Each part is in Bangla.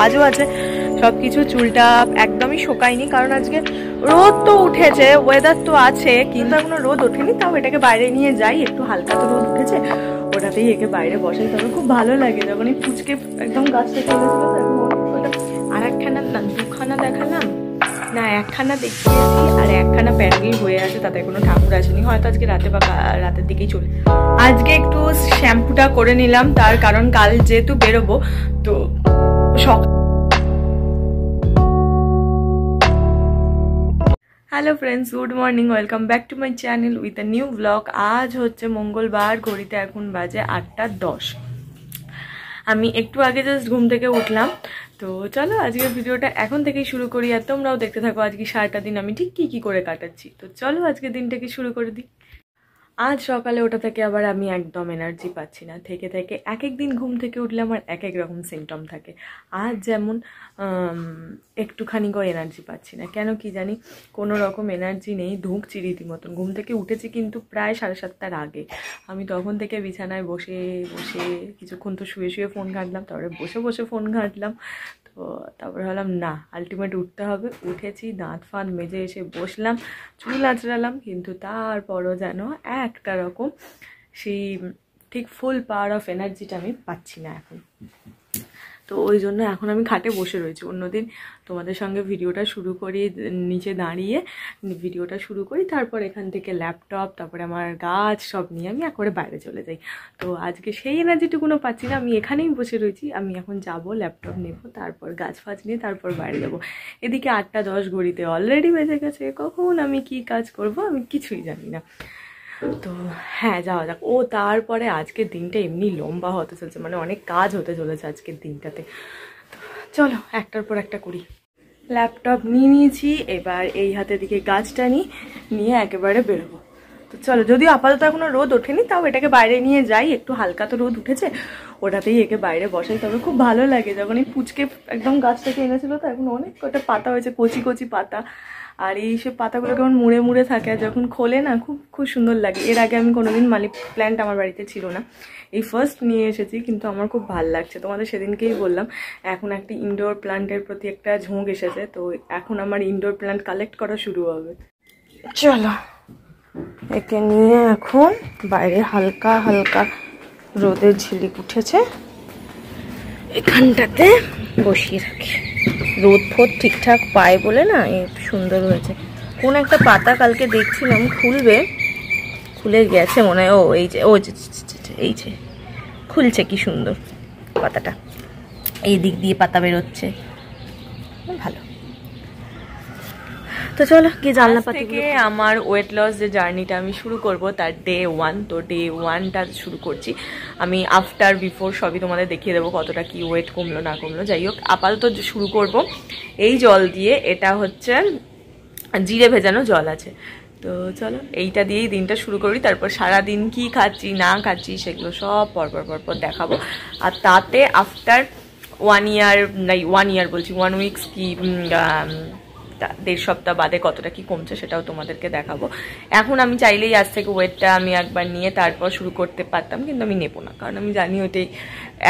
কাজও আছে সবকিছু। চুলটা একদমই শোকায়নি কারণ আজকে রোদ তো উঠেছে, ওয়েদার তো আছে, কিন্তু এখনো রোদ ওঠেনি। তাও এটাকে বাইরে নিয়ে যাই, একটু হালকা তো রোদ উঠেছে, ওটাতেই একে বাইরে বসাই। তবে খুব ভালো লাগে যখন এই পুচকে একদম গাছ থেকে এনেছিল। আর একখানা না দুখানা দেখালাম না, একখানা দেখিয়েছি আর একখানা প্যান্ডেল হয়ে আছে, তাতে কোনো ঠাকুর আসেনি, হয়তো আজকে রাতে বা রাতের দিকেই চলে। আজকে একটু শ্যাম্পুটা করে নিলাম, তার কারণ কাল যেহেতু বেরোবো তো hello friends, good morning, welcome back to my channel with a new blog. আজ হচ্ছে মঙ্গলবার, ঘড়িতে এখন বাজে 8:10। আমি একটু আগে জাস্ট ঘুম থেকে উঠলাম। তো চলো আজকের ভিডিওটা এখন থেকেই শুরু করি, আর তোমরাও দেখতে থাকো আজকে সারাটা দিন আমি ঠিক কি করে কাটাচ্ছি। তো চলো আজকের দিনটাকে শুরু করে দিই। আজ সকালে ওটা থেকে আবার আমি একদম এনার্জি পাচ্ছি না, থেকে থেকে এক এক দিন ঘুম থেকে উঠলে আমার এক এক রকম সিমটম থাকে। আজ যেমন একটুখানিও এনার্জি পাচ্ছি না, কেন কি জানি, কোনো রকম এনার্জি নেই, ধুঁকছি রীতিমতন। ঘুম থেকে উঠেছি কিন্তু প্রায় 7:30টার আগে। আমি তখন থেকে বিছানায় বসে বসে কিছুক্ষণ তো শুয়ে শুয়ে ফোন ঘাঁটলাম, তারপরে বসে বসে ফোন ঘাঁটলাম। তো তারপরে ভাবলাম না, আলটিমেট উঠতে হবে। উঠেছি, দাঁত ফাঁত মেজে এসে বসলাম, চুল আঁচড়ালাম, কিন্তু তারপরও যেন একটা রকম সেই ঠিক ফুল পাওয়ার অফ এনার্জিটা আমি পাচ্ছি না এখন। তো ওই জন্য এখন আমি খাটে বসে রয়েছি। অন্যদিন তোমাদের সঙ্গে ভিডিওটা শুরু করি, নিচে দাঁড়িয়ে ভিডিওটা শুরু করি, তারপর এখান থেকে ল্যাপটপ, তারপরে আমার গাছ সব নিয়ে আমি একবারে বাইরে চলে যাই। তো আজকে সেই এনার্জিটুকুনো পাচ্ছি না, আমি এখানেই বসে রয়েছি। আমি এখন যাব, ল্যাপটপ নেব, তারপর গাছ ফাছ নিয়ে তারপর বাইরে যাব। এদিকে 8:10 ঘড়িতে অলরেডি বেজে গেছে। কখন আমি কি কাজ করব আমি কিছুই জানি না। তো হ্যাঁ, যাওয়া যাক। ও তারপরে আজকের দিনটা এমনি লম্বা হতে চলছে, মানে অনেক কাজ হতে চলেছে আজকের দিনটাতে। চলো একটার পর একটা করি। ল্যাপটপ নিয়ে নিয়েছি, এবার এই হাতের দিকে গাছটা নিয়ে একেবারে বেরোবো। তো চলো, যদিও আপাতত এখনো রোদ ওঠেনি, তাও এটাকে বাইরে নিয়ে যাই, একটু হালকা তো রোদ উঠেছে, ওটাতেই একে বাইরে বসাই। তবে খুব ভালো লাগে যখন এই পুচকে একদম গাছ থেকে এনেছিল, তো এখন অনেক কটা পাতা হয়েছে, কচি কচি পাতা, আর এই সব পাতাগুলো কেমন মুড়ে মুড়ে থাকে, আর যখন খোলে না খুব খুব সুন্দর লাগে। এর আগে আমি কোনোদিন মানি প্ল্যান্ট আমার বাড়িতে ছিল না, এই ফার্স্ট নিয়ে এসেছি, কিন্তু আমার খুব ভালো লাগছে। তোমাদের সেদিনকেই বললাম এখন একটা ইনডোর প্ল্যান্টের প্রতি একটা ঝোঁক এসেছে, তো এখন আমার ইনডোর প্ল্যান্ট কালেক্ট করা শুরু হবে। চলো একে নিয়ে এখন বাইরে হালকা হালকা রোদের ঝিলিক উঠেছে, এখানটাতে বসিয়ে রাখি। রোদ ফোদ ঠিকঠাক পায় বলে না একটু সুন্দর হয়েছে। কোন একটা পাতা কালকে দেখছিলাম খুলে গেছে মনে হয়। এই যে খুলছে, কি সুন্দর পাতাটা, এই দিক দিয়ে পাতা বেরোচ্ছে, ভালো। তো চলো গিয়ে জানলা থেকে আমার ওয়েট লস যে জার্নিটা আমি শুরু করব, তার ডে 1। তো ডে 1টা শুরু করছি আমি। আফটার বিফোর সবই তোমাদের দেখিয়ে দেবো কতটা কি ওয়েট কমলো না কমলো। যাই হোক, আপাতত শুরু করব এই জল দিয়ে। এটা হচ্ছে জিরে ভেজানো জল আছে। তো চলো এইটা দিয়েই দিনটা শুরু করি, তারপর সারাদিন কি খাচ্ছি না খাচ্ছি সেগুলো সব পরপর দেখাবো। আর তাতে আফটার 1 ইয়ার বলছি 1 উইকস কি 1.5 সপ্তাহ বাদে কতটা কি কমছে সেটাও তোমাদেরকে দেখাবো। এখন আমি চাইলেই আজ থেকে ওয়েটটা আমি একবার নিয়ে তারপর শুরু করতে পারতাম, কিন্তু আমি নেবো না, কারণ আমি জানি ওইটাই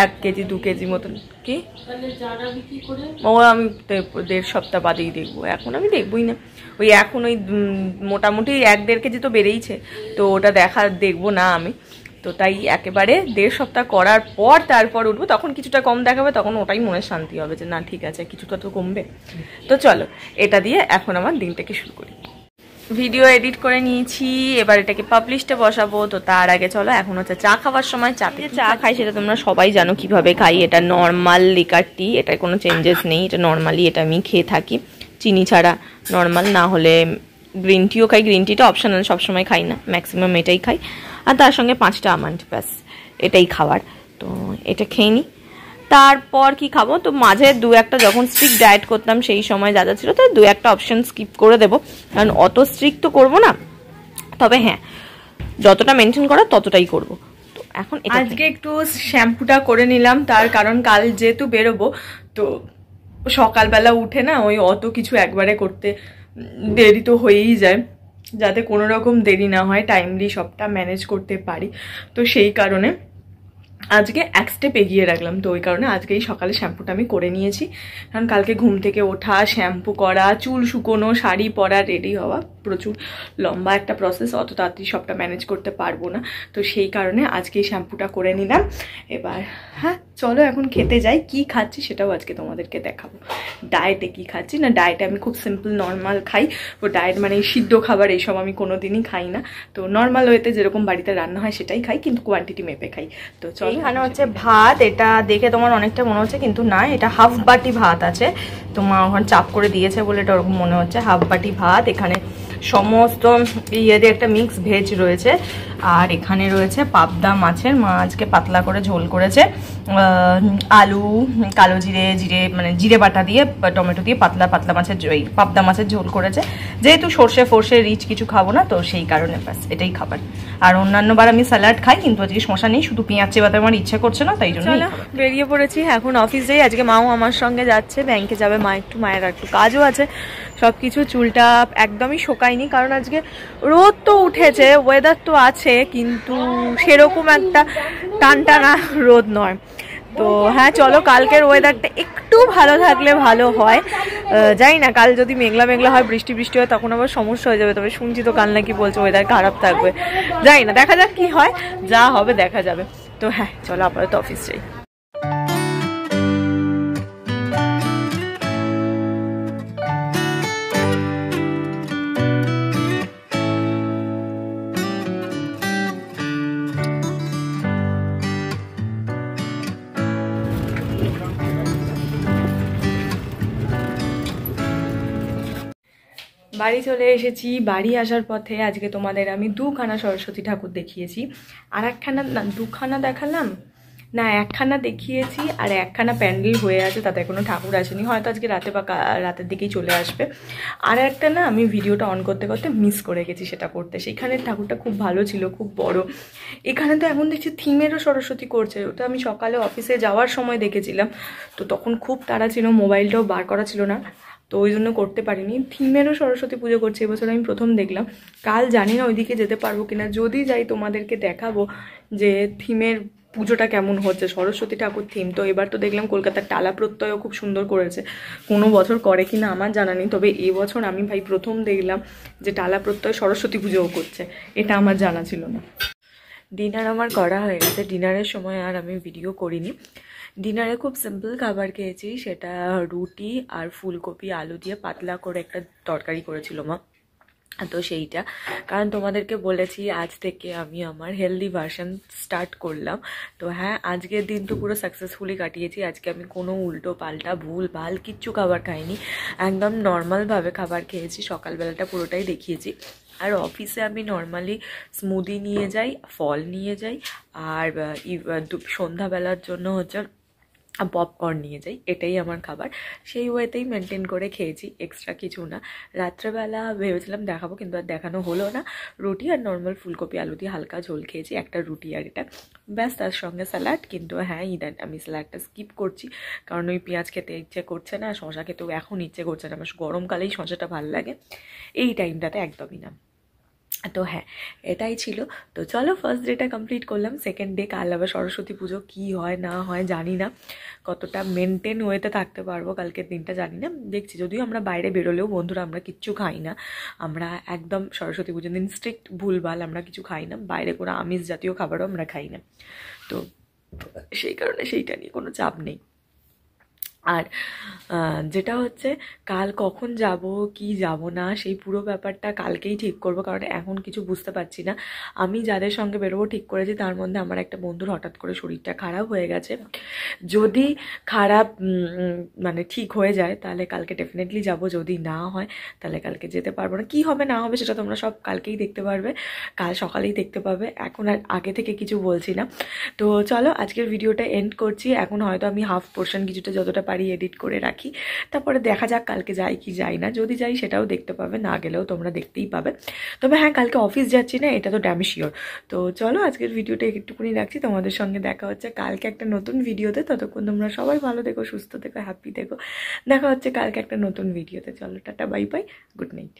1 কেজি 2 কেজি মতন। কি ও আমি 1.5 সপ্তাহ বাদেই দেখবো, এখন আমি দেখবোই না। ওই এখন ওই মোটামুটি 1-1.5 কেজি তো বেড়েইছে, তো ওটা দেখবো না আমি। তো তাই একেবারে 1.5 সপ্তাহ করার পর তারপর উঠবো, তখন কিছুটা কম দেখাবে, তখন ওটাই মনে শান্তি হবে যে না ঠিক আছে কিছুটা তো কমবে। তো চলো এটা দিয়ে এখন আমার দিনটাকে শুরু করি। ভিডিও এডিট করে নিয়েছি, এবার এটাকে পাবলিশে বসাবো। তো তার আগে চলো, এখন হচ্ছে চা খাওয়ার সময়। চা খাই সেটা তোমরা সবাই জানো কিভাবে খাই। এটা নর্মাল লিকার টি, এটার কোনো চেঞ্জেস নেই, এটা নর্মালি এটা আমি খেয়ে থাকি চিনি ছাড়া, নর্মাল। না হলে গ্রিন টিও খাই, গ্রিন টিটা অপশনাল, সবসময় খাই না, ম্যাক্সিমাম এটাই খাই। আর তার সঙ্গে 5টা আমন্ড, ব্যাস এটাই খাবার। তো এটা খেয়ে নিই, তারপর কি খাবো। তো মাঝে 2-1টা যখন স্ট্রিক্ট ডায়েট করতাম সেই সময় যা যা ছিল, তো 2-1টা অপশন স্কিপ করে দেবো, কারণ অত স্ট্রিক্ট তো করবো না। তবে হ্যাঁ, যতটা মেনটেন করা ততটাই করবো। তো এখন আজকে একটু শ্যাম্পুটা করে নিলাম, তার কারণ কাল যেহেতু বেরোবো, তো সকালবেলা উঠে না ওই অত কিছু একবারে করতে দেরি তো হয়েই যায়, যাতে কোনো রকম দেরি না হয়, টাইমলি সবটা ম্যানেজ করতে পারি। তো সেই কারণে আজকে এক স্টেপ এগিয়ে রাখলাম, তো ওই কারণে আজকে এই সকালে শ্যাম্পুটা আমি করে নিয়েছি। কারণ কালকে ঘুম থেকে ওঠা, শ্যাম্পু করা, চুল শুকোনো, শাড়ি পরা, রেডি হওয়া প্রচুর লম্বা একটা প্রসেস, অত তাড়াতাড়ি সবটা ম্যানেজ করতে পারবো না। তো সেই কারণে আজকে এই শ্যাম্পুটা করে নিলাম। এবার হ্যাঁ চলো এখন খেতে যাই। কি খাচ্ছি সেটাও আজকে তোমাদেরকে দেখাবো। ডায়েটে কি খাচ্ছি না, ডায়েটে আমি খুব সিম্পল নর্মাল খাই। ও ডায়েট মানে সিদ্ধ খাবার এইসব আমি কোনো দিনই খাই না। তো নর্মাল ওয়েতে যেরকম বাড়িতে রান্না হয় সেটাই খাই, কিন্তু কোয়ান্টিটি মেপে খাই। তো চলো, এখানে হচ্ছে ভাত। এটা দেখে তোমার অনেকটা মনে হচ্ছে, কিন্তু না, এটা হাফ বাটি ভাত আছে। তোমার ওখানে চাপ করে দিয়েছে বলে এটা ওরকম মনে হচ্ছে। হাফ বাটি ভাত, এখানে সমস্ত ইয়ে দিয়ে একটা মিক্স ভেজ রয়েছে। আর এখানে রয়েছে পাবদা মাছের, মা আজকে পাতলা করে ঝোল করেছে। আলু, কালো জিরে মানে জিরে বাটা দিয়ে টমেটো দিয়ে পাতলা মাছের পাবদা মাছের ঝোল করেছে। যেহেতু সর্ষে ফর্ষে রিচ কিছু খাবো না, তো সেই কারণে ব্যাস এটাই খাবার। আর অন্যান্য বার আমি স্যালাড খাই, কিন্তু আজকে শশা নেই, শুধু পেঁয়াজ চেবাতে আমার ইচ্ছে করছে না, তাই জন্য বেরিয়ে পড়েছি। এখন অফিস যাই। আজকে মাও আমার সঙ্গে যাচ্ছে, ব্যাংকে যাবে। মায়ের একটু কাজও আছে সবকিছু। চুলটা একদমই শোকায়নি, কারণ আজকে রোদ তো উঠেছে, ওয়েদার তো আছে, কিন্তু সেরকম একটা টানটানা রোদ নয়। তো হ্যাঁ চলো, কালকের ওয়েদারটা একটু ভালো থাকলে ভালো হয়। জানি না, কাল যদি মেঘলা হয়, বৃষ্টি হয়, তখন আবার সমস্যা হয়ে যাবে। তবে শুনছি তো কাল নাকি বলছে ওয়েদার খারাপ থাকবে। জানি না, দেখা যাক কি হয়, যা হবে দেখা যাবে। তো হ্যাঁ চলো আপাতত অফিস যাই। বাড়ি চলে এসেছি। বাড়ি আসার পথে আজকে তোমাদের আমি দুখানা সরস্বতী ঠাকুর দেখিয়েছি। আর একখানা না, দুখানা দেখালাম না, একখানা দেখিয়েছি আর একখানা প্যান্ডেল হয়ে আছে, তাতে কোনো ঠাকুর আসেনি, হয়তো আজকে রাতে বা রাতের দিকেই চলে আসবে। আর একটা না, আমি ভিডিওটা অন করতে মিস করে গেছি সেটা করতে। সেখানের ঠাকুরটা খুব ভালো ছিল, খুব বড়। এখানে তো এখন দেখছি থিমেরও সরস্বতী করছে। ওটা আমি সকালে অফিসে যাওয়ার সময় দেখেছিলাম, তো তখন খুব তাড়া ছিল, মোবাইলটাও বার করা ছিল না, তো ওই জন্য করতে পারিনি। থিমেরও সরস্বতী পুজো করছে এবছর, আমি প্রথম দেখলাম। কাল জানি না ওইদিকে যেতে পারবো কিনা, যদি যাই তোমাদেরকে দেখাবো যে থিমের পুজোটা কেমন হচ্ছে। সরস্বতী ঠাকুর থিম তো এবার তো দেখলাম কলকাতার টালা প্রত্যয়ও খুব সুন্দর করেছে। কোনো বছর করে কিনা আমার জানা নেই, তবে এবছর আমি ভাই প্রথম দেখলাম যে টালা প্রত্যয় সরস্বতী পুজোও করছে, এটা আমার জানা ছিল না। ডিনার আমার করা হয়ে গেছে। ডিনারের সময় আর আমি ভিডিও করিনি। ডিনারে খুব সিম্পল খাবার খেয়েছি, সেটা রুটি আর ফুলকপি আলু দিয়ে পাতলা করে একটা তরকারি করেছিল মা। তো সেইটা, কারণ তোমাদেরকে বলেছি আজ থেকে আমি আমার হেলদি ভার্সন স্টার্ট করলাম। তো হ্যাঁ, আজকের দিন তো পুরো সাকসেসফুলি কাটিয়েছি। আজকে আমি কোনো উল্টো পাল্টা ভুল ভাল কিচ্ছু খাবার খাইনি, একদম নর্মালভাবে খাবার খেয়েছি। সকালবেলাটা পুরোটাই দেখিয়েছি। আর অফিসে আমি নর্মালি স্মুদি নিয়ে যাই, ফল নিয়ে যাই, আর সন্ধ্যাবেলার জন্য হচ্ছে পপকর্ন নিয়ে যাই, এটাই আমার খাবার। সেই ওয়েতেই মেনটেন করে খেয়েছি, এক্সট্রা কিছু না। রাত্রেবেলা ভেবেছিলাম দেখাবো, কিন্তু আর দেখানো হলো না। রুটি আর নর্মাল ফুলকপি আলু দিয়ে হালকা ঝোল খেয়েছি, একটা রুটি আর এটা ব্যাস, তার সঙ্গে স্যালাড। কিন্তু হ্যাঁ, আমি স্যালাডটা স্কিপ করছি, কারণ ওই পেঁয়াজ খেতে ইচ্ছে করছে না, শশা খেতেও এখন ইচ্ছে করছে না। আমার গরমকালেই শশাটা ভালো লাগে, এই টাইমটাতে একদমই না। তো হ্যাঁ, এটাই ছিল। তো চলো, ফার্স্ট ডেটা কমপ্লিট করলাম। সেকেন্ড ডে কাল আবার সরস্বতী পুজো, কী হয় না হয় জানি না, কতটা মেনটেন ওয়েতে থাকতে পারবো কালকের দিনটা জানি না, দেখছি। যদিও আমরা বাইরে বেরোলেও বন্ধুরা আমরা কিচ্ছু খাই না, আমরা একদম সরস্বতী পুজোর দিন স্ট্রিক্ট ভুলভাল, আমরা কিছু খাই না, বাইরে কোনো আমিষ জাতীয় খাবারও আমরা খাই না। তো সেই কারণে সেইটা নিয়ে কোনো চাপ নেই। আর যেটা হচ্ছে, কাল কখন যাব কি যাব না, সেই পুরো ব্যাপারটা কালকেই ঠিক করব, কারণ এখন কিছু বুঝতে পারছি না। আমি যাদের সঙ্গে বেরোবো ঠিক করেছি, তার মধ্যে আমার একটা বন্ধুর হঠাৎ করে শরীরটা খারাপ হয়ে গেছে। যদি খারাপ মানে ঠিক হয়ে যায় তাহলে কালকে ডেফিনেটলি যাব, যদি না হয় তাহলে কালকে যেতে পারবো না। কি হবে না হবে সেটা তোমরা সব কালকেই দেখতে পারবে, কাল সকালেই দেখতে পাবে। এখন আর আগে থেকে কিছু বলছি না। তো চলো, আজকের ভিডিওটা এন্ড করছি। এখন হয়তো আমি হাফ পোর্শন কিছুটা যতটা পারি এডিট করে রাখি, তারপরে দেখা যাক কালকে যাই কি যাই না। যদি যাই সেটাও দেখতে পাবে, না গেলেও তোমরা দেখতেই পাবে। তবে হ্যাঁ, কালকে অফিস যাচ্ছি না, এটা তো ড্যাম শিওর। তো চলো, আজকের ভিডিওটা একটুকুনি রাখছি। তোমাদের সঙ্গে দেখা হচ্ছে কালকে একটা নতুন ভিডিওতে। ততক্ষণ তোমরা সবাই ভালো থেকো, সুস্থ থেকো, হ্যাপি থেকো। দেখা হচ্ছে কালকে একটা নতুন ভিডিওতে। চলো, tata, bye bye, good night.